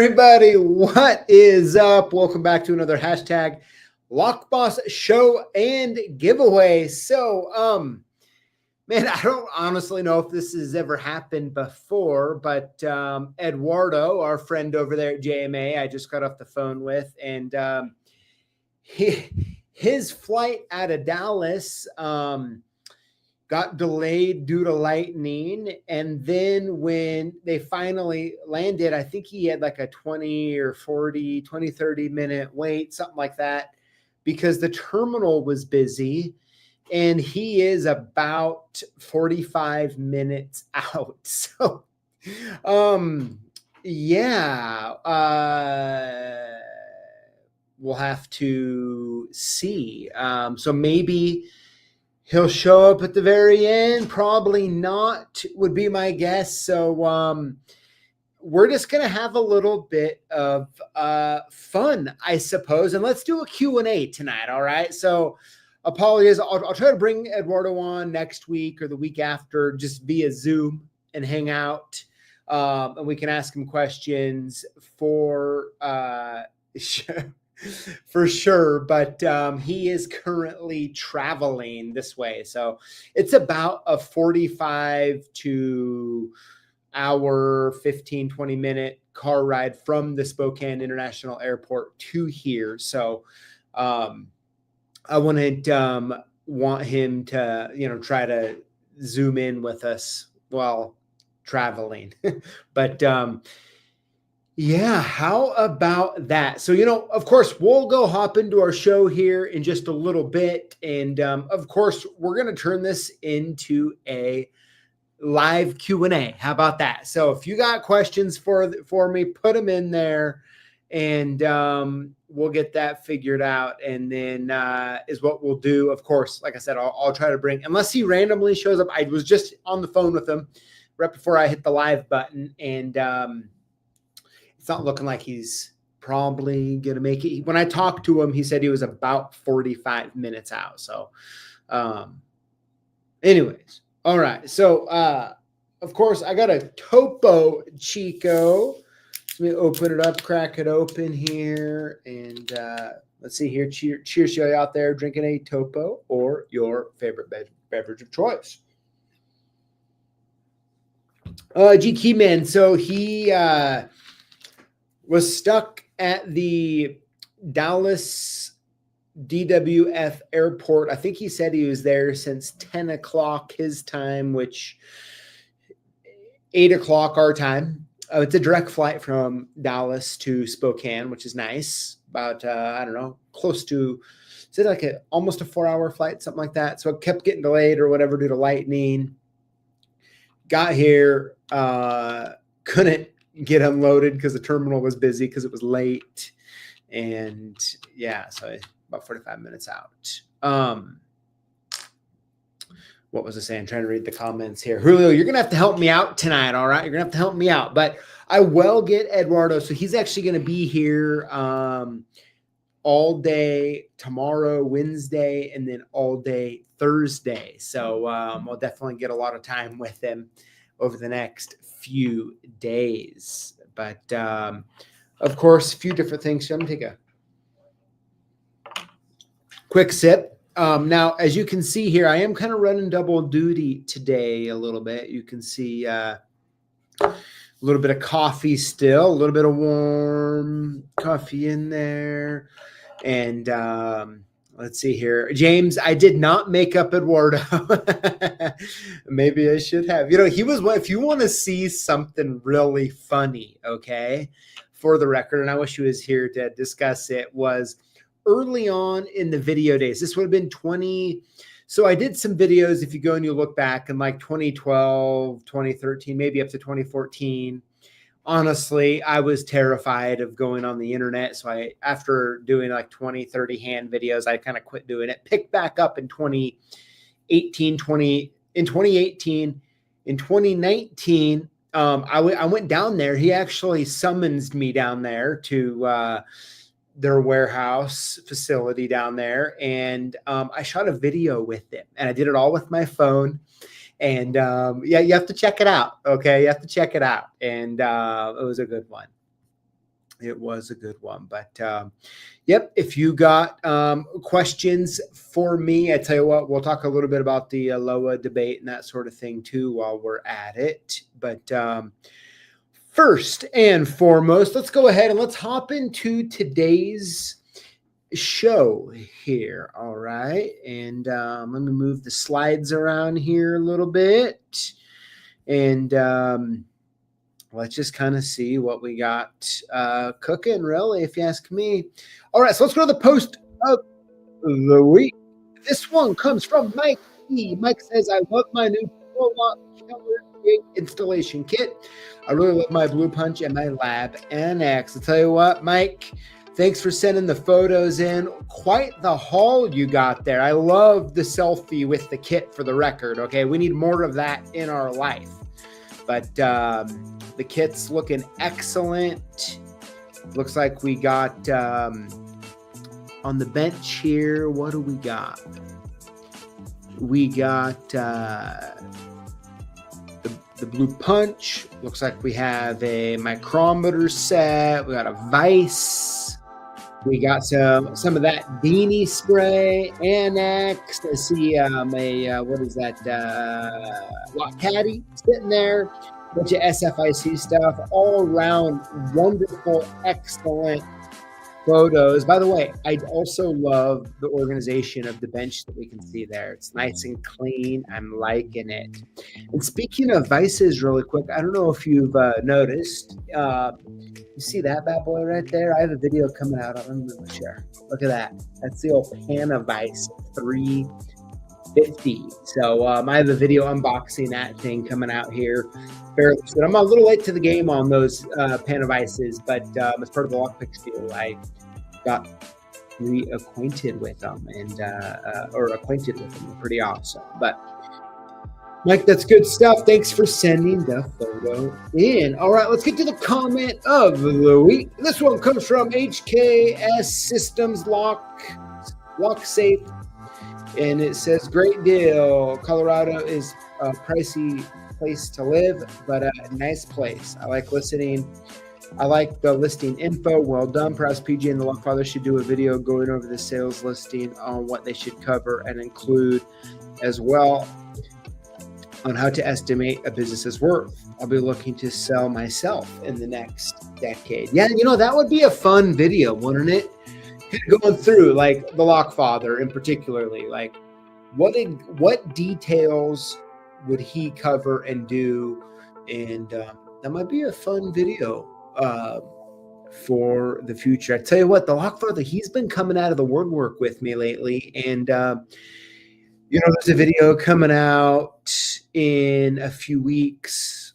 everybody, what is up? Welcome back to another hashtag Lock Boss show and giveaway. So, man, I don't honestly know if this has ever happened before, but Eduardo, our friend over there at JMA, I just got off the phone with, and his flight out of Dallas got delayed due to lightning. And then when they finally landed, I think he had like a 20 or 40, 20, 30 minute wait, something like that, because the terminal was busy. And he is about 45 minutes out. So, yeah, we'll have to see. So maybe he'll show up at the very end. Probably not, would be my guess. So we're just going to have a little bit of fun, I suppose. And let's do a Q&A tonight, all right? So apologies. I'll try to bring Eduardo on next week or the week after just via Zoom and hang out. And we can ask him questions for sure, but he is currently traveling this way, so it's about a 45 to hour 15-20 minute car ride from the Spokane International Airport to here. So I wouldn't want him to try to zoom in with us while traveling. But yeah, how about that? So, of course, we'll go hop into our show here in just a little bit. And, of course, we're going to turn this into a live Q&A. How about that? So if you got questions for me, put them in there, and we'll get that figured out. And then is what we'll do. Of course, like I said, I'll try to bring, unless he randomly shows up. I was just on the phone with him right before I hit the live button, and it's not looking like he's probably going to make it. When I talked to him, he said he was about 45 minutes out. So anyways, all right. So, of course, I got a Topo Chico. Let me open it up, crack it open here. And let's see here. Cheers to you out there drinking a Topo or your favorite beverage of choice. G Keyman. So he was stuck at the Dallas DWF airport. I think he said he was there since 10 o'clock his time, which 8 o'clock our time. It's a direct flight from Dallas to Spokane, which is nice. About, I don't know, close to, is it like almost a 4-hour flight, something like that. So it kept getting delayed or whatever due to lightning. Got here, couldn't get unloaded because the terminal was busy because it was late. And yeah, so about 45 minutes out. What was I saying? I'm trying to read the comments here. Julio, you're gonna have to help me out tonight. All right, you're gonna have to help me out, but I will get Eduardo. So he's actually gonna be here all day tomorrow, Wednesday, and then all day Thursday. So we'll definitely get a lot of time with him over the next few days. But of course, a few different things. So I'm gonna take a quick sip. Now, as you can see here, I am kind of running double duty today a little bit. You can see a little bit of coffee still, a little bit of warm coffee in there. And let's see here. James, I did not make up Eduardo. Maybe I should have. He was, if you want to see something really funny, okay, for the record, and I wish he was here to discuss it, was early on in the video days. This would have been 20. So I did some videos, if you go and you look back in like 2012, 2013, maybe up to 2014. Honestly, I was terrified of going on the internet. So after doing like 20, 30 hand videos, I kind of quit doing it. Picked back up in 2018. In 2019, I went down there. He actually summonsed me down there to their warehouse facility down there. And I shot a video with them, and I did it all with my phone. And yeah, you have to check it out. Okay. You have to check it out. And it was a good one. It was a good one. But yep, if you got questions for me, I tell you what, we'll talk a little bit about the ALOA debate and that sort of thing too while we're at it. But first and foremost, let's go ahead and let's hop into today's show here. All right. And let me move the slides around here a little bit. And let's just kind of see what we got cooking, really, if you ask me. All right, so let's go to the post of the week. This one comes from Mike E. Mike says, I love my new full-lock killer gate installation kit. I really love my Blue Punch and my Lab NX. I'll tell you what, Mike, thanks for sending the photos in. Quite the haul you got there. I love the selfie with the kit, for the record, okay? We need more of that in our life. But the kit's looking excellent. Looks like we got on the bench here, what do we got? We got the Blue Punch. Looks like we have a micrometer set. We got a vise. We got some of that beanie spray, Annex. I see what is that? Lock caddy sitting there. Bunch of SFIC stuff, all around wonderful, excellent photos. By the way, I also love the organization of the bench that we can see there. It's nice and clean. I'm liking it. And speaking of vices, really quick, I don't know if you've noticed. You see that bad boy right there? I have a video coming out. I'm going to share. Look at that. That's the old Panavice 350. So I have a video unboxing that thing coming out here fairly soon. I'm a little late to the game on those Panavices, but as part of the Lockpicks deal, I got reacquainted with them and acquainted with them. They're pretty awesome. But Mike, that's good stuff. Thanks for sending the photo in. All right, let's get to the comment of the week. This one comes from HKS Systems Lock Safe. And it says, great deal. Colorado is a pricey place to live, but a nice place. I like listening. I like the listing info. Well done. Perhaps PJ and the Lockfather should do a video going over the sales listing on what they should cover and include as well on how to estimate a business's worth. I'll be looking to sell myself in the next decade. Yeah, that would be a fun video, wouldn't it? Going through like the Lockfather in particularly, like what details would he cover and do, and that might be a fun video for the future. I tell you what, the Lockfather, he's been coming out of the woodwork with me lately, and there's a video coming out in a few weeks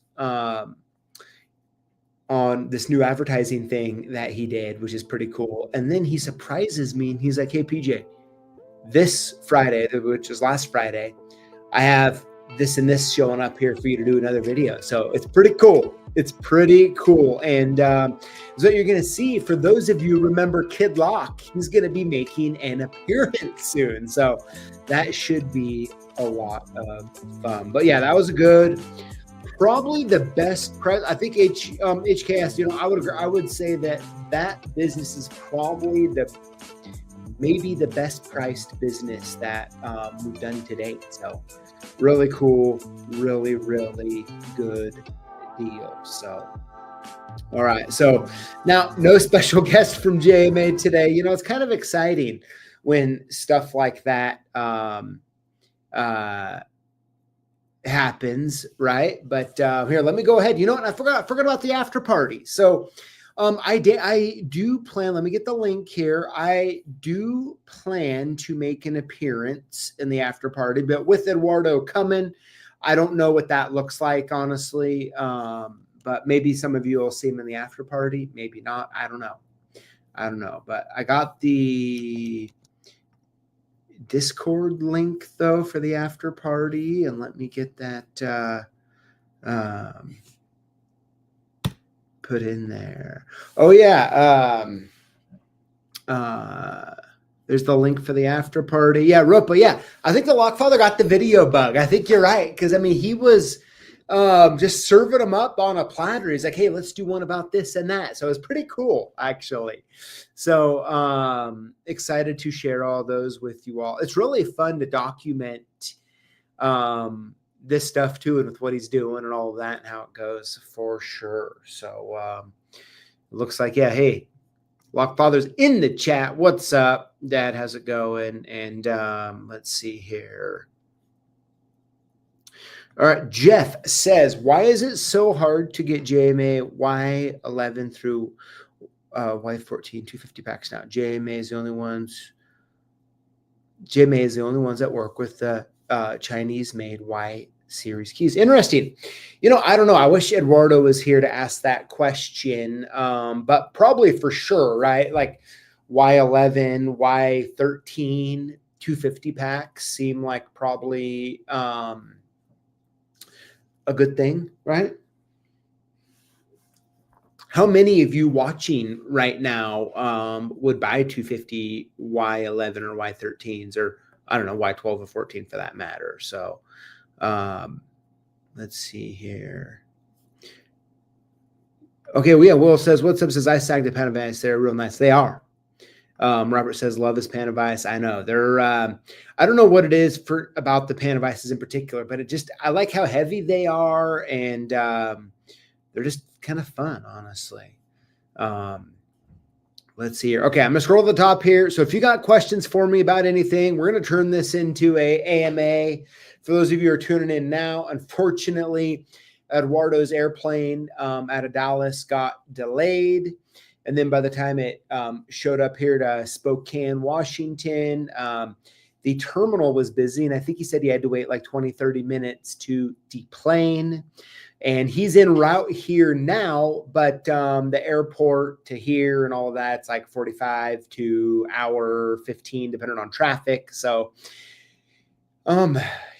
on this new advertising thing that he did, which is pretty cool. And then he surprises me and he's like, hey, PJ, this Friday, which is last Friday, I have this and this showing up here for you to do another video. So it's pretty cool. It's pretty cool. And so you're going to see, for those of you who remember Kid Lock, he's going to be making an appearance soon. So that should be a lot of fun. But yeah, that was good. Probably the best price. I think HKS, I would say that business is probably maybe the best priced business that we've done to date. So really cool, really, really good deal. So, all right. So now no special guest from JMA today. It's kind of exciting when stuff like that happens, right? But here, let me go ahead. You know what? I forgot about the after party. So I do plan, let me get the link here. I do plan to make an appearance in the after party, but with Eduardo coming, I don't know what that looks like, honestly. But maybe some of you will see him in the after party, maybe not. I don't know. But I got the Discord link though for the after party, and let me get that put in there. Oh yeah, there's the link for the after party. Yeah, Rupa. Yeah, I think the Lockfather got the video bug. I think you're right, because he was just serving them up on a platter. He's like, hey, let's do one about this and that. So it was pretty cool, actually. So excited to share all those with you all. It's really fun to document this stuff too, and with what he's doing and all of that and how it goes for sure. So it looks like, yeah, hey, Lockfather's in the chat. What's up, Dad? How's it going? And let's see here. All right, Jeff says, why is it so hard to get JMA Y11 through Y14 250 packs now? JMA is the only ones that work with the Chinese-made Y series keys. Interesting. I don't know. I wish Eduardo was here to ask that question, but probably for sure, right? Like Y11, Y13, 250 packs seem like probably a good thing, right? How many of you watching right now would buy 250 Y11 or Y13s, or I don't know, Y12 or 14 for that matter? So let's see here. Okay, well, yeah, Will says, what's up? Says, I sagged the Panavice. They're real nice. They are. Robert says, love his Panavice. I know. They're, I don't know what it is about the Panavices in particular, but I like how heavy they are, and they're just kind of fun, honestly. Let's see here. Okay, I'm going to scroll to the top here. So if you got questions for me about anything, we're going to turn this into a AMA. For those of you who are tuning in now, unfortunately, Eduardo's airplane out of Dallas got delayed. And then by the time it showed up here to Spokane, Washington, the terminal was busy. And I think he said he had to wait like 20, 30 minutes to deplane. And he's en route here now, but the airport to here and all of that, it's like 45 to hour 15, depending on traffic. So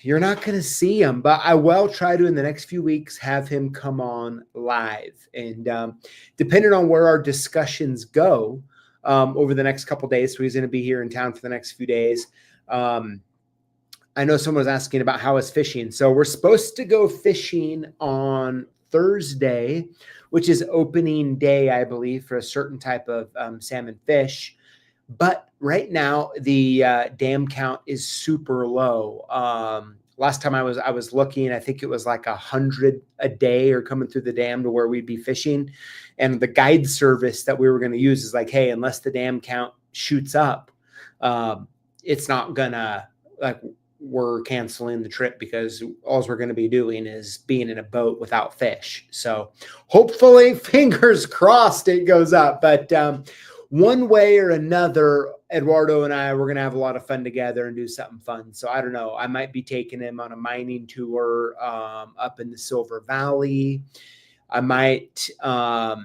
you're not going to see him, but I will try to, in the next few weeks, have him come on live. And depending on where our discussions go over the next couple of days, so he's going to be here in town for the next few days. I know someone was asking about how is fishing. So we're supposed to go fishing on Thursday, which is opening day, I believe, for a certain type of salmon fish. But right now, the dam count is super low. Last time I was looking, I think it was like 100 a day or coming through the dam to where we'd be fishing. And the guide service that we were going to use is like, hey, unless the dam count shoots up, it's not gonna, like, we're canceling the trip because all we're going to be doing is being in a boat without fish. So hopefully, fingers crossed, it goes up. But one way or another, Eduardo and I, we're going to have a lot of fun together and do something fun. So I don't know. I might be taking him on a mining tour up in the Silver Valley. I might, I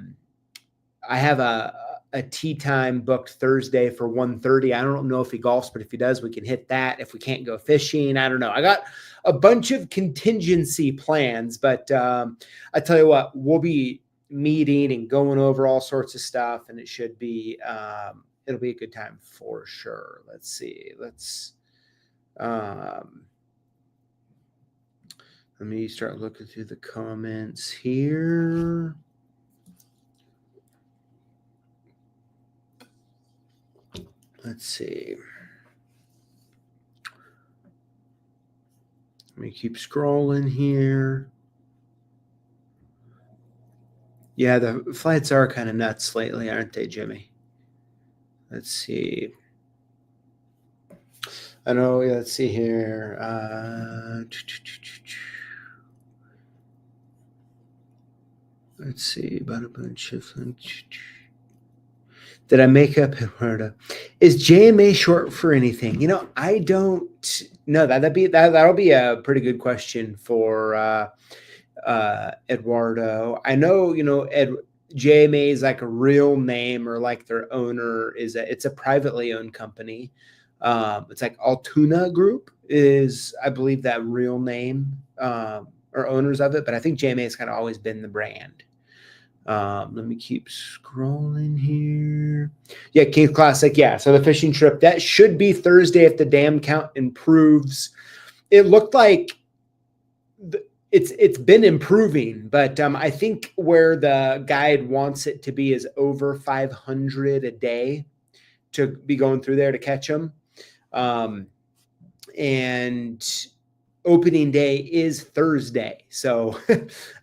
have a tee time booked Thursday for 1:30. I don't know if he golfs, but if he does, we can hit that. If we can't go fishing, I don't know. I got a bunch of contingency plans, but I tell you what, we'll be meeting and going over all sorts of stuff, and it should be, it'll be a good time for sure. Let's see. Let me start looking through the comments here. Let's see. Let me keep scrolling here. Yeah, the flights are kind of nuts lately, aren't they, Jimmy? Let's see. I know, let's see here. Let's see. About a bunch of... Did I make up Eduardo? Is JMA short for anything? I don't know. That'll be a pretty good question for Eduardo. I know, JMA is like a real name, or like their owner it's a privately owned company. It's like Altuna Group is, I believe, that real name or owners of it. But I think JMA has kind of always been the brand. Let me keep scrolling here. Yeah, King Classic. Yeah, so the fishing trip, that should be Thursday if the dam count improves. It looked like it's been improving, but I think where the guide wants it to be is over 500 a day to be going through there to catch them. And opening day is Thursday. So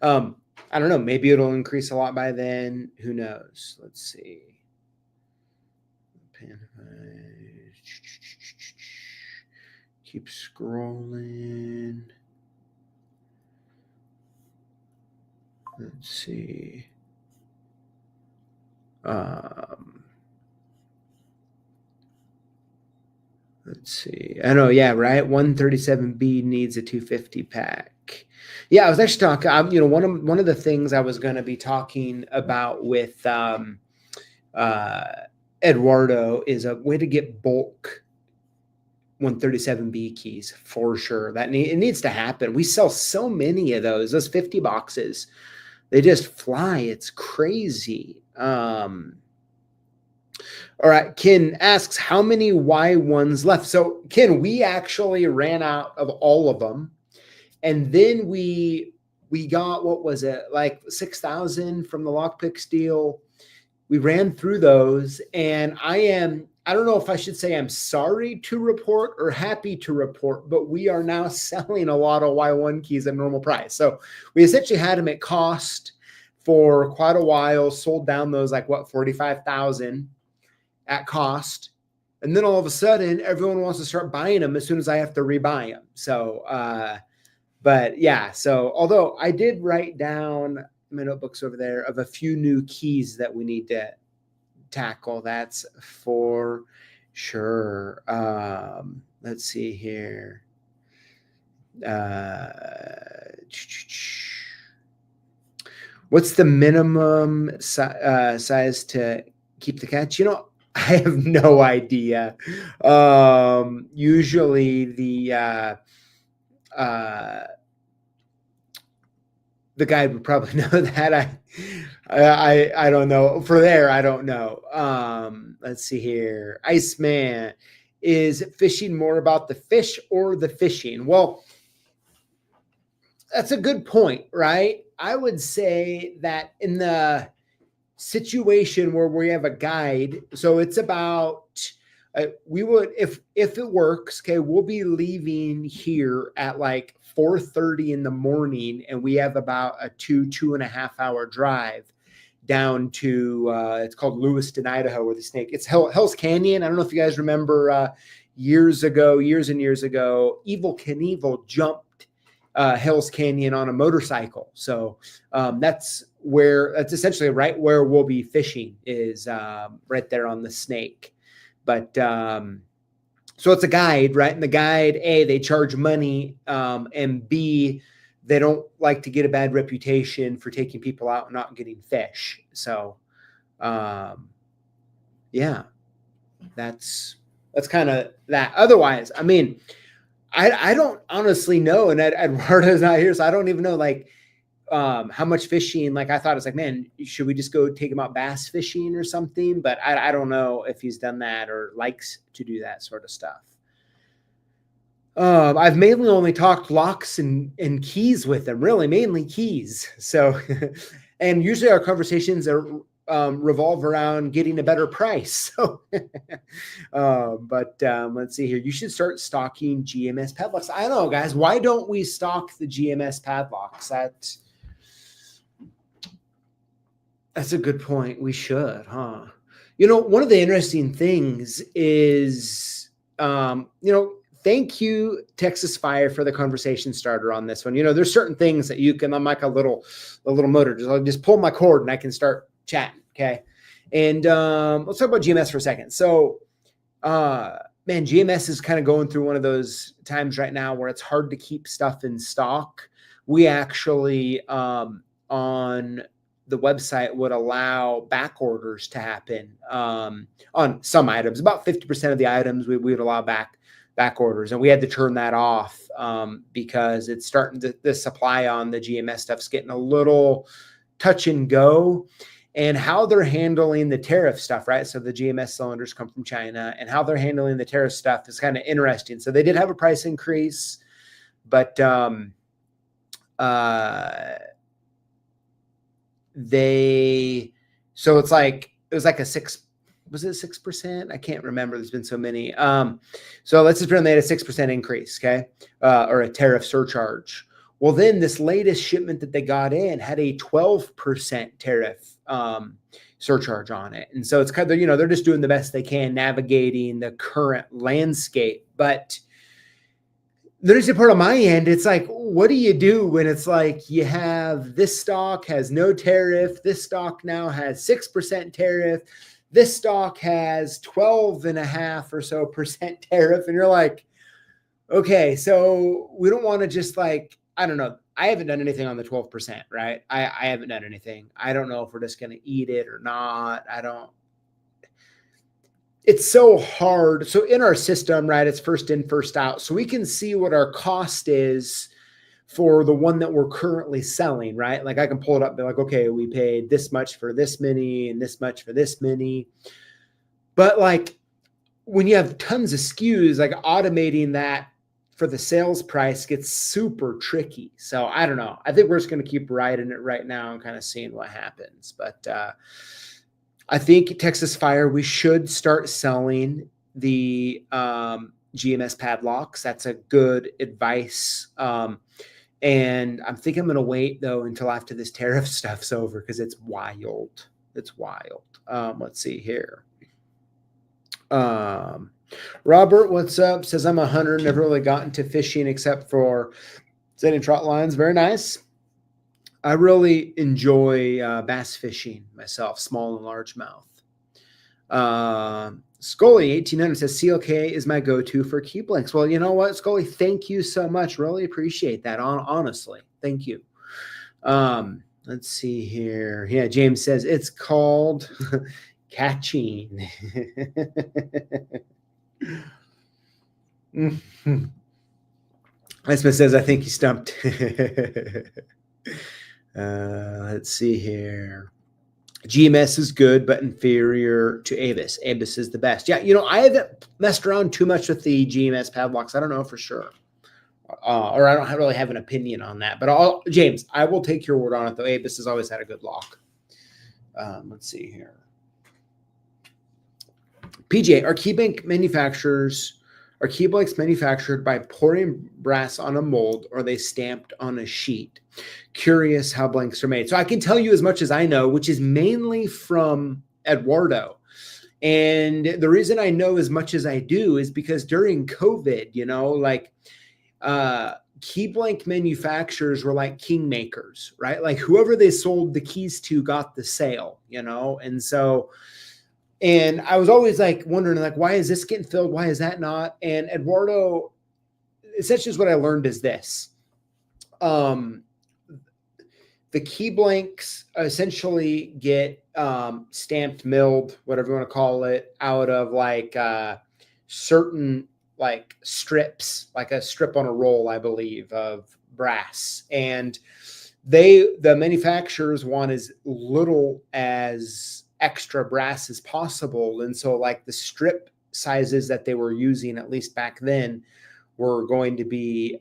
I don't know, maybe it'll increase a lot by then. Who knows? Let's see. Keep scrolling. Let's see. Let's see. I know, yeah, right. 137B needs a 250 pack. Yeah, I was actually talking. One of the things I was going to be talking about with Eduardo is a way to get bulk 137B keys for sure. It needs to happen. We sell so many of those 50 boxes. They just fly. It's crazy. All right. Ken asks, how many Y1s left? So Ken, we actually ran out of all of them. And then we got, what was it? Like 6,000 from the lockpicks deal. We ran through those, and I don't know if I should say I'm sorry to report or happy to report, but we are now selling a lot of Y1 keys at normal price. So we essentially had them at cost for quite a while, sold down those 45,000 at cost. And then all of a sudden, everyone wants to start buying them as soon as I have to rebuy them. So, but yeah, so although I did write down my notebooks over there of a few new keys that we need to tackle. That's for sure. Let's see here. What's the minimum size to keep the catch? I have no idea. Usually the guide would probably know that. I don't know. For there, I don't know. Let's see here. Iceman, is fishing more about the fish or the fishing? Well, that's a good point, right? I would say that in the situation where we have a guide, so it's about we would, if it works, okay, we'll be leaving here at 4:30 in the morning, and we have about a 2.5 hour drive down to it's called Lewiston, Idaho, where the snake. It's Hell's Canyon. I don't know if you guys remember years and years ago, Evel Knievel jumped Hell's Canyon on a motorcycle. So that's essentially right where we'll be fishing, is right there on the snake. But so it's a guide, right? And the guide, A, they charge money, and B, they don't like to get a bad reputation for taking people out and not getting fish. So, yeah, that's kind of that. Otherwise, I mean, I don't honestly know, and Eduardo's not here, so I don't even know how much fishing. I thought it's man, should we just go take him out bass fishing or something? But I don't know if he's done that or likes to do that sort of stuff. I've mainly only talked locks and keys with them, really, mainly keys. So, and usually our conversations are revolve around getting a better price. So, but let's see here. You should start stocking GMS padlocks. I don't know, guys. Why don't we stock the GMS padlocks? That's a good point. We should, huh? One of the interesting things is, thank you, Texas Fire, for the conversation starter on this one. There's certain things that you can, I'm like a little motor. I'll just pull my cord and I can start chatting. Okay. And let's talk about GMS for a second. So, man, GMS is kind of going through one of those times right now where it's hard to keep stuff in stock. We actually, on the website, would allow back orders to happen on some items. About 50% of the items we would allow back orders, and we had to turn that off because it's starting to, the supply on the GMS stuff's getting a little touch and go, and how they're handling the tariff stuff, right? So the GMS cylinders come from China, and how they're handling the tariff stuff is kind of interesting. So they did have a price increase, but so it's like, it was like a 6, was it 6%? I can't remember. There's been so many. So let's just pretend they had a 6% increase, okay? Or a tariff surcharge. Well, then this latest shipment that they got in had a 12% tariff surcharge on it. And so it's kind of, they're just doing the best they can navigating the current landscape. But there's a part on my end, it's like, what do you do when it's like you have this stock has no tariff, this stock now has 6% tariff, this stock has 12.5 or so percent tariff, and you're like, okay, so we don't want to just like, I don't know. I haven't done anything on the 12%, right? I haven't done anything. I don't know if we're just going to eat it or not. It's so hard. So in our system, right, it's first in, first out. So we can see what our cost is for the one that we're currently selling, right? Like I can pull it up and be like, okay, we paid this much for this many and this much for this many. But like when you have tons of SKUs, like automating that for the sales price gets super tricky. So I don't know. I think we're just going to keep riding it right now and kind of seeing what happens. But I think Texas Fire, we should start selling the GMS padlocks. That's a good advice. And I'm thinking I'm going to wait, though, until after this tariff stuff's over because it's wild. It's wild. Let's see here. Robert, what's up? Says, I'm a hunter, never really got into fishing except for setting trout lines. Very nice. I really enjoy bass fishing myself, small and largemouth. Scully 1800 says CLK is my go-to for key blanks. Well, you know what, Scully, thank you so much. Really appreciate that. Honestly, thank you. Let's see here. Yeah, James says it's called catching. Smith says I think he stumped. Let's see here. GMS is good, but inferior to Avis. Avis is the best. Yeah, I haven't messed around too much with the GMS padlocks. I don't know for sure. Or I don't really have an opinion on that. But James, I will take your word on it, though. Avis has always had a good lock. Let's see here. PJ, are key blanks manufactured by pouring brass on a mold, or are they stamped on a sheet? Curious how blanks are made. So I can tell you as much as I know, which is mainly from Eduardo. And the reason I know as much as I do is because during COVID, key blank manufacturers were like kingmakers, right? Like whoever they sold the keys to got the sale, and so. And I was always like wondering, like, why is this getting filled? Why is that not? And Eduardo, essentially what I learned is this. The key blanks essentially get stamped, milled, whatever you want to call it, out of like certain like strips, like a strip on a roll, I believe, of brass. And the manufacturers want as little as extra brass as possible. And so like the strip sizes that they were using, at least back then, were going to be,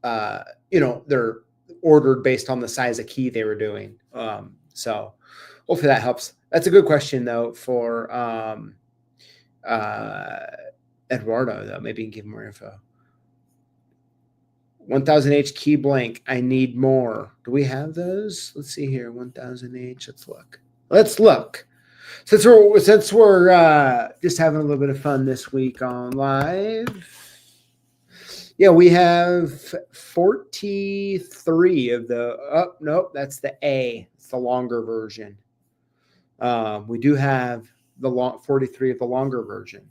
they're ordered based on the size of key they were doing. So hopefully that helps. That's a good question though for Eduardo though. Maybe you can give more info. 1000H key blank. I need more. Do we have those? Let's see here. 1000H. Let's look. Since we're just having a little bit of fun this week on live. Yeah, we have 43 of the. Nope, that's the A. It's the longer version. We do have the 43 of the longer version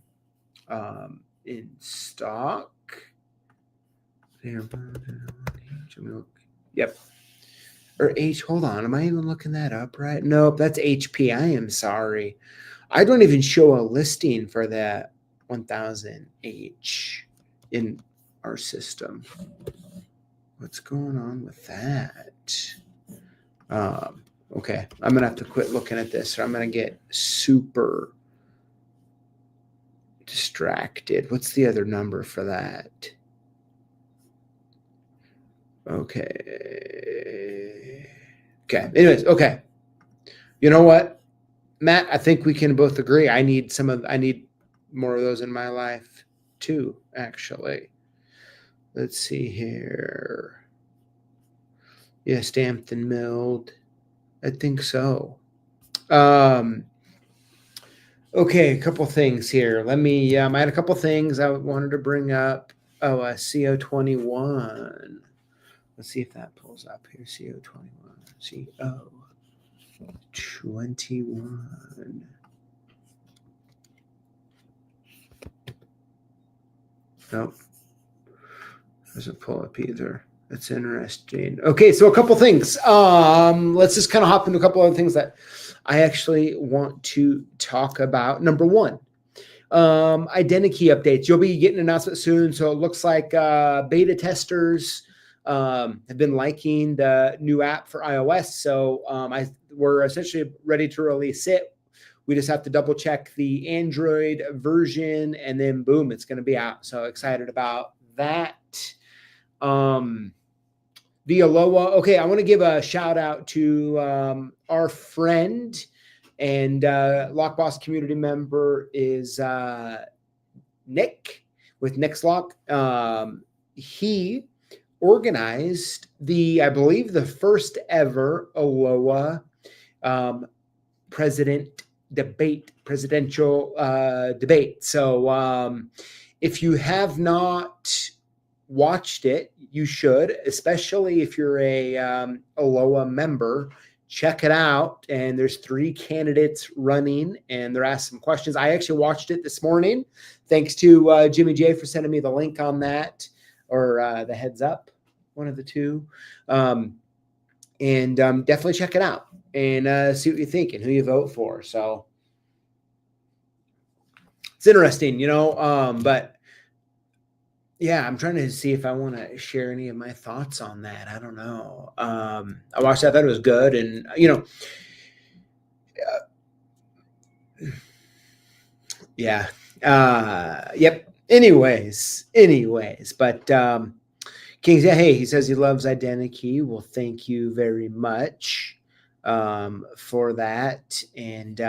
in stock. Yep. Or H, hold on. Am I even looking that up right? Nope, that's HP. I am sorry. I don't even show a listing for that 1000H in our system. What's going on with that? Okay, I'm going to have to quit looking at this or I'm going to get super distracted. What's the other number for that? Okay. Anyways, okay. You know what, Matt? I think we can both agree. I need more of those in my life too, actually. Let's see here. Yeah, stamped and milled. I think so. Okay, a couple things here. Let me. I had a couple things I wanted to bring up. Oh, CO21. Let's see if that pulls up here. CO21. CO21. Nope. Doesn't pull up either. That's interesting. Okay, so a couple things. Let's just kind of hop into a couple other things that I actually want to talk about. Number one, identity updates. You'll be getting an announcement soon. So it looks like beta testers have been liking the new app for iOS. So we're essentially ready to release it. We just have to double check the Android version, and then boom, it's going to be out. So excited about that. The ALOA. Okay, I want to give a shout out to our friend and Lock Boss community member is Nick with Nick's Lock. He organized I believe the first ever ALOA presidential debate. So if you have not watched it, you should, especially if you're a ALOA member. Check it out. And there's 3 candidates running, and they're asked some questions. I actually watched it this morning. Thanks to Jimmy J for sending me the link on that, or the heads up, one of the two. And definitely check it out and see what you think and who you vote for. So it's interesting, but yeah, I'm trying to see if I want to share any of my thoughts on that. I don't know. I watched that. I thought it was good. And, yeah. Yep. Anyways. But King's, yeah, hey, he says he loves Identity. Well, thank you very much for that. And,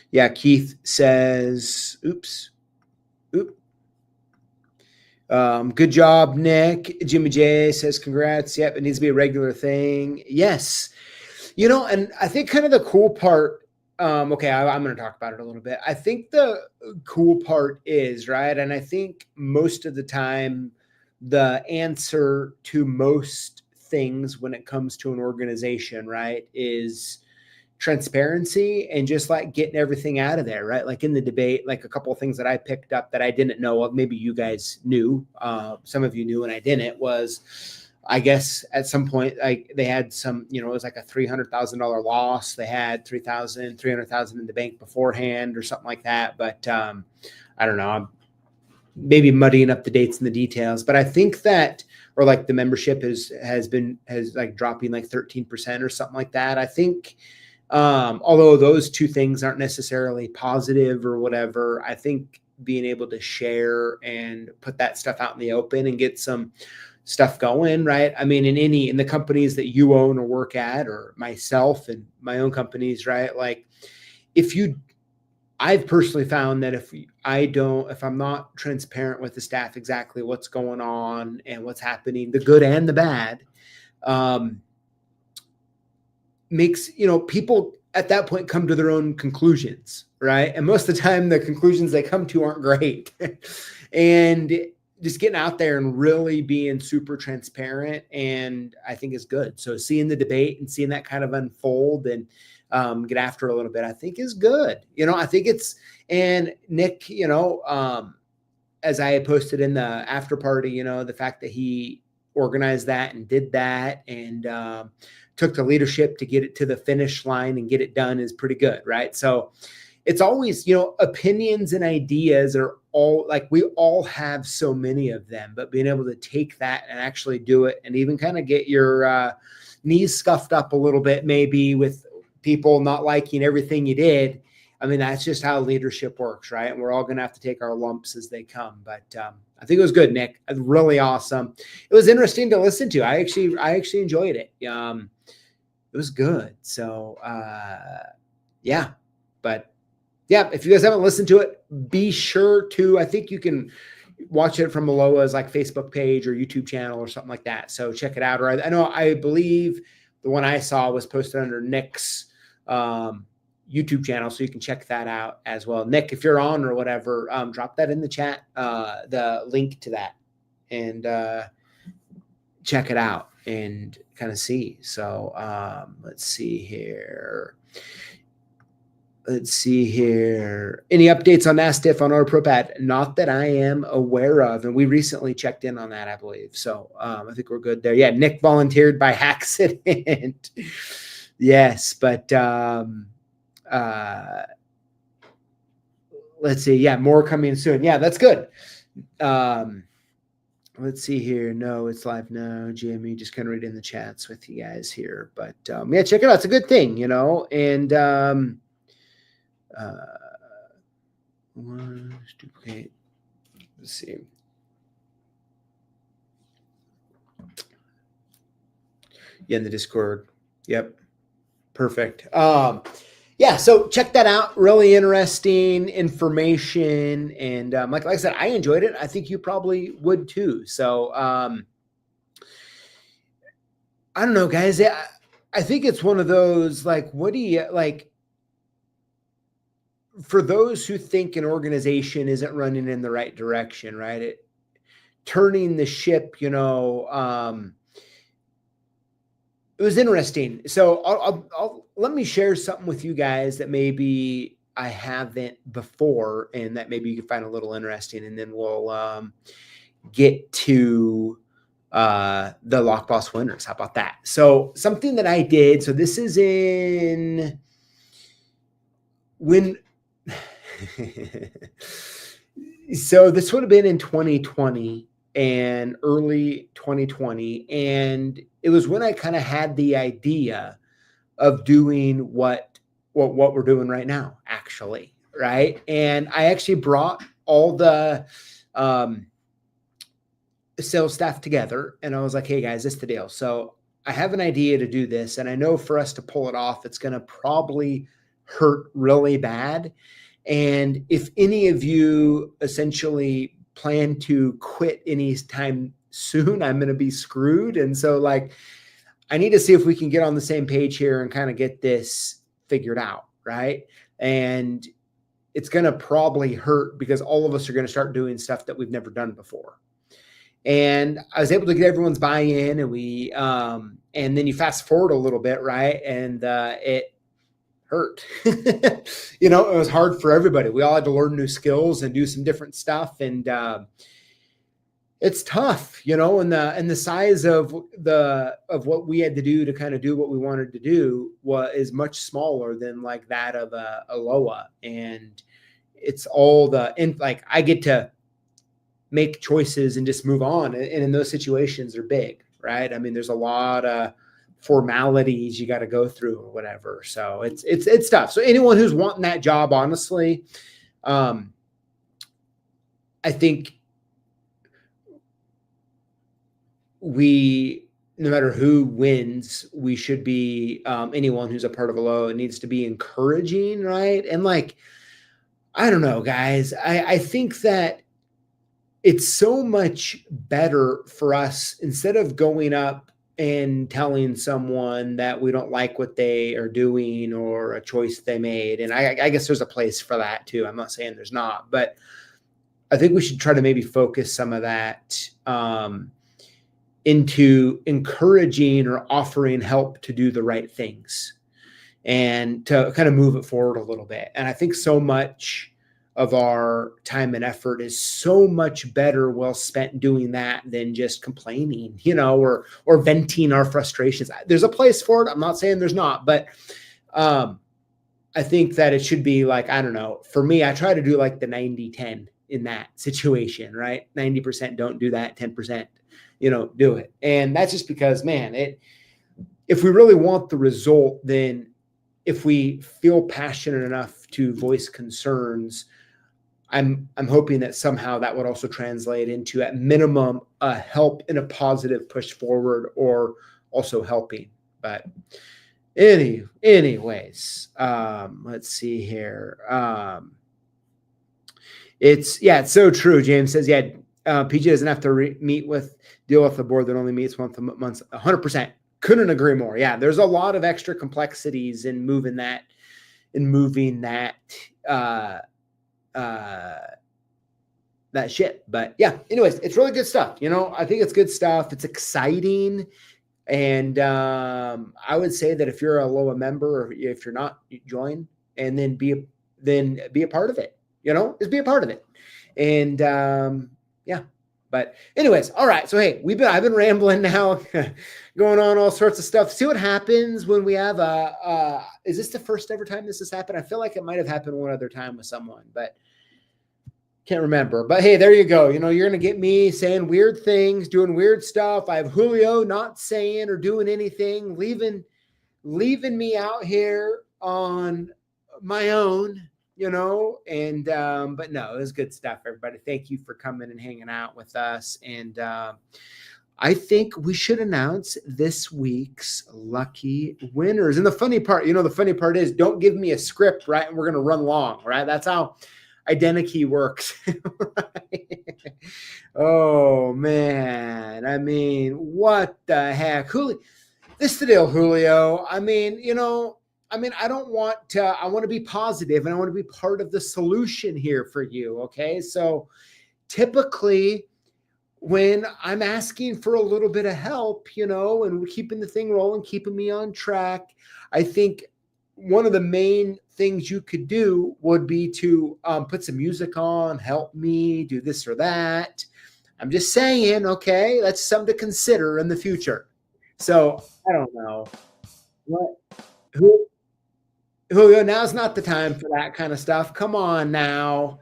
yeah, Keith says, oops. Good job, Nick. Jimmy J says, congrats. Yep, it needs to be a regular thing. Yes. And I think kind of the cool part, okay, I'm going to talk about it a little bit. I think the cool part is, right, and I think most of the time the answer to most things when it comes to an organization, right, is transparency and just like getting everything out of there, right? Like in the debate, like a couple of things that I picked up that I didn't know of, maybe you guys knew, some of you knew and I didn't, was I guess at some point, like they had some, it was like a $300,000 loss. They had 300,000 in the bank beforehand or something like that. But I don't know, I'm maybe muddying up the dates and the details, but I think that, or like the membership has like dropping like 13% or something like that. I think, although those two things aren't necessarily positive or whatever, I think being able to share and put that stuff out in the open and get some stuff going, right? I mean, in the companies that you own or work at, or myself and my own companies, right? Like I've personally found that if I'm not transparent with the staff exactly what's going on and what's happening, the good and the bad, makes, people at that point come to their own conclusions, right? And most of the time the conclusions they come to aren't great. And just getting out there and really being super transparent, and I think is good. So seeing the debate and seeing that kind of unfold and get after it a little bit, I think is good. I think it's, and Nick, as I had posted in the after party, the fact that he organized that and did that and took the leadership to get it to the finish line and get it done is pretty good, right? So it's always, opinions and ideas are all, like, we all have so many of them, but being able to take that and actually do it and even kind of get your knees scuffed up a little bit, maybe with people not liking everything you did, I mean, that's just how leadership works, right? And we're all going to have to take our lumps as they come. But I think it was good, Nick. Really awesome. It was interesting to listen to. I actually enjoyed it. It was good. So yeah, but yeah, if you guys haven't listened to it, be sure to. I think you can watch it from ALOA's like Facebook page or YouTube channel or something like that. So check it out. Or I believe the one I saw was posted under Nick's YouTube channel, so you can check that out as well. Nick, if you're on or whatever, drop that in the chat, the link to that, and check it out and kind of see. So let's see here. Any updates on Mastiff on our ProPad? Not that I am aware of. And we recently checked in on that, I believe. So I think we're good there. Yeah, Nick volunteered by accident. Yes, but let's see. Yeah, more coming soon. Yeah, that's good. Let's see here. No, it's live now. Jimmy, just kind of reading the chats with you guys here. But yeah, check it out. It's a good thing, and duplicate. Let's see. Yeah, in the Discord. Yep. Perfect. Yeah, so check that out. Really interesting information. And like I said, I enjoyed it. I think you probably would too. So I don't know, guys. I think it's one of those, like, what do you like? For those who think an organization isn't running in the right direction, right? Turning the ship, it was interesting. So I'll let me share something with you guys that maybe I haven't before, and that maybe you can find a little interesting, and then we'll get to the Lock Boss winners. How about that? So something that I did. So this is so this would have been in 2020 and early 2020. And it was when I kind of had the idea of doing what we're doing right now, actually. Right. And I actually brought all the sales staff together, and I was like, hey guys, this is the deal. So I have an idea to do this, and I know for us to pull it off, it's going to probably hurt really bad. And if any of you essentially plan to quit anytime soon, I'm going to be screwed. And so, like, I need to see if we can get on the same page here and kind of get this figured out, right? And it's going to probably hurt because all of us are going to start doing stuff that we've never done before. And I was able to get everyone's buy-in, and and then you fast forward a little bit, right? And it hurt. It was hard for everybody. We all had to learn new skills and do some different stuff, and it's tough, and the size of what we had to do to kind of do what we wanted to do is much smaller than like that of a ALOA, and it's all like I get to make choices and just move on, and in those situations they're big, right? I mean, there's a lot of formalities you got to go through or whatever. So it's tough. So anyone who's wanting that job, honestly, I think no matter who wins, we should be, anyone who's a part of ALOA needs to be encouraging, right? And like, I don't know, guys, I think that it's so much better for us, instead of going up and telling someone that we don't like what they are doing or a choice they made. And I guess there's a place for that too. I'm not saying there's not, but I think we should try to maybe focus some of that into encouraging or offering help to do the right things and to kind of move it forward a little bit. And I think so much of our time and effort is so much better well spent doing that than just complaining, or venting our frustrations. There's a place for it. I'm not saying there's not, but I think that it should be like, I don't know, for me, I try to do like the 90-10 in that situation, right? 90% don't do that, 10%, do it. And that's just because, man, if we really want the result, then if we feel passionate enough to voice concerns, I'm hoping that somehow that would also translate into, at minimum, a help in a positive push forward, or also helping. But anyways, let's see here. It's so true. James says, PG doesn't have to deal with the board that only meets once a month. 100%. Couldn't agree more. Yeah, there's a lot of extra complexities in moving that that shit. But yeah, anyways, it's really good stuff. I think it's good stuff. It's exciting. And I would say that if you're a ALOA member, or if you're not, join, and then be a part of it. Just be a part of it. And but anyways, all right. So hey, I've been rambling now, going on all sorts of stuff. See what happens when we have is this the first ever time this has happened? I feel like it might have happened one other time with someone, but can't remember. But hey, there you go. You're going to get me saying weird things, doing weird stuff. I have Julio not saying or doing anything, leaving me out here on my own, and but no, it was good stuff, everybody. Thank you for coming and hanging out with us. And I think we should announce this week's lucky winners. And the funny part is, don't give me a script, right? And we're going to run long, right? That's how Identikey works. Right? Oh man. I mean, what the heck? This is the deal, Julio. I want to be positive, and I want to be part of the solution here for you. Okay. So typically when I'm asking for a little bit of help, and keeping the thing rolling, keeping me on track, I think one of the main things you could do would be to put some music on, help me do this or that. I'm just saying, okay, that's something to consider in the future. So I don't know. Julio, now's not the time for that kind of stuff. Come on now.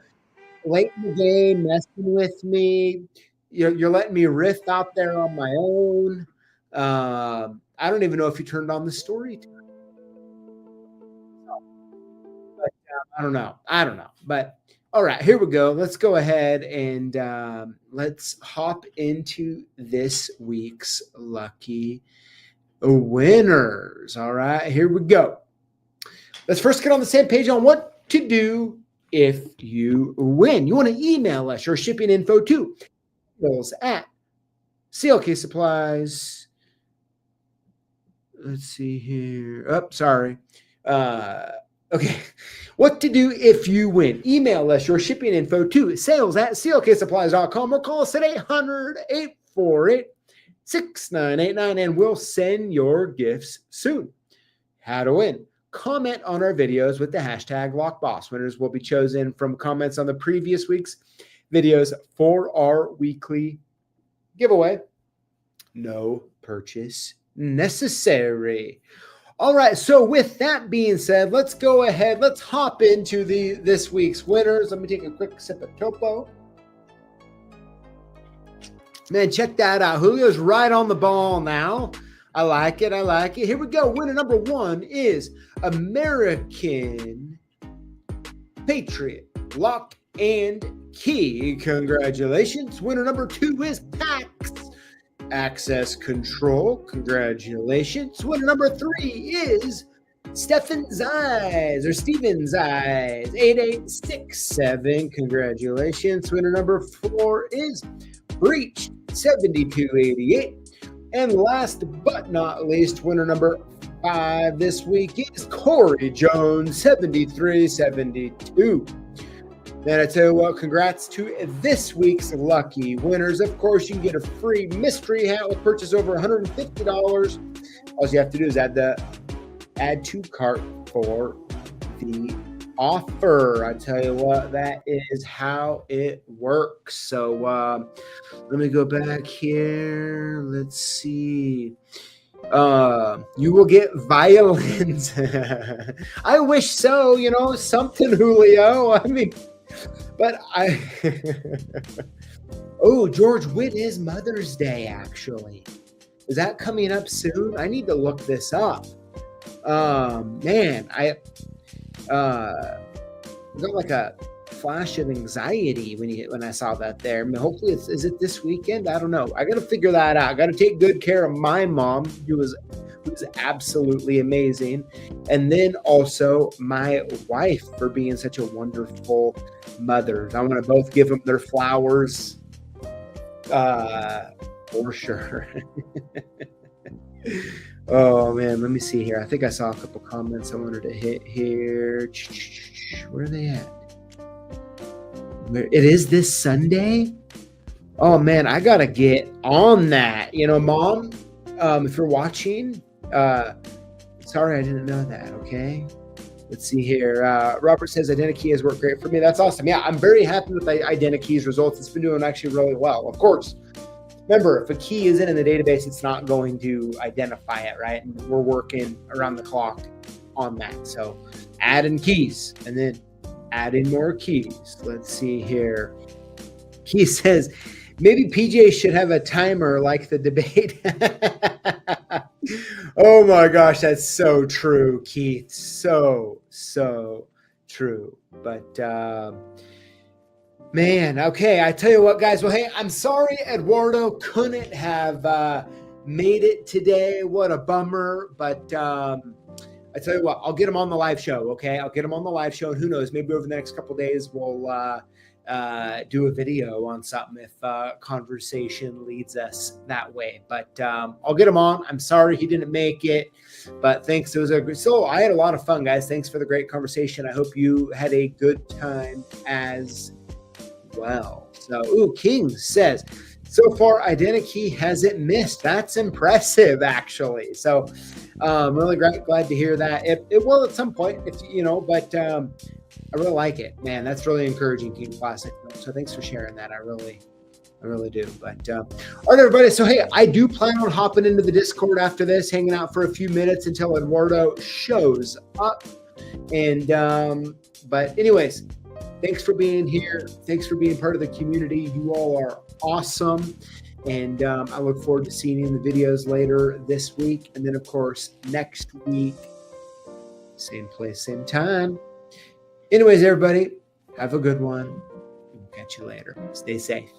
Late in the game, messing with me. You're letting me riff out there on my own. I don't even know if you turned on the story. I don't know. But all right, here we go. Let's go ahead and let's hop into this week's lucky winners. All right, here we go. Let's first get on the same page on what to do if you win. You want to email us your shipping info to at CLK Supplies. Let's see here. Oh, sorry. Okay. What to do if you win? Email us your shipping info to sales@clksupplies.com, or call us at 800-848-6989, and we'll send your gifts soon. How to win? Comment on our videos with the hashtag LockBoss. Winners will be chosen from comments on the previous week's videos for our weekly giveaway. No purchase necessary. All right, so with that being said, let's go ahead. Let's hop into this week's winners. Let me take a quick sip of Topo. Man, check that out. Julio's right on the ball now. I like it. Here we go. Winner number 1 is American Patriot Lock and Key. Congratulations. Winner number 2 is PAX Access Control. Congratulations. Winner number 3 is Steven's Eyes 8867. Congratulations. Winner number 4 is Breach 7288. And last but not least, winner number 5 this week is Corey Jones 7372. And I tell you what, congrats to this week's lucky winners. Of course, you can get a free mystery hat with purchase over $150. All you have to do is add to cart for the offer. I tell you what, that is how it works. So let me go back here. Let's see. You will get violins. I wish so, something, Julio. I mean, but oh, George, when is Mother's Day, actually? Is that coming up soon? I need to look this up. Man, I got like a flash of anxiety when I saw that there. I mean, hopefully is it this weekend? I don't know. I got to figure that out. I got to take good care of my mom, who's absolutely amazing, and then also my wife for being such a wonderful mother. I want to both give them their flowers, for sure. Oh man, let me see here. I think I saw a couple comments I wanted to hit here. Where are they at? It is this Sunday? Oh man, I gotta get on that. Mom, if you're watching, sorry I didn't know that. Okay. Let's see here. Robert says Identikey has worked great for me. That's awesome. Yeah, I'm very happy with the Identikey's results. It's been doing actually really well. Of course, remember, if a key isn't in the database, it's not going to identify it, right? And we're working around the clock on that. So add in keys and then add in more keys. Let's see here. He says, maybe PJ should have a timer like the debate. Oh my gosh, that's so true, Keith. So true. But man, okay, I tell you what, guys. Well, hey, I'm sorry Eduardo couldn't have made it today. What a bummer. But I tell you what, I'll get him on the live show, okay? I'll get him on the live show, and who knows, maybe over the next couple of days we'll do a video on something if conversation leads us that way. But I'll get him on. I'm sorry he didn't make it, but thanks. So I had a lot of fun, guys. Thanks for the great conversation. I hope you had a good time as well. So, King says, so far, Identikey hasn't missed. That's impressive, actually. So, really glad to hear that. It will at some point, but I really like it, man. That's really encouraging, King Classic. So, thanks for sharing that. I really do. But all right, everybody. So, hey, I do plan on hopping into the Discord after this, hanging out for a few minutes until Eduardo shows up. And but anyways. Thanks for being here. Thanks for being part of the community. You all are awesome. And I look forward to seeing you in the videos later this week. And then, of course, next week, same place, same time. Anyways, everybody, have a good one. We'll catch you later. Stay safe.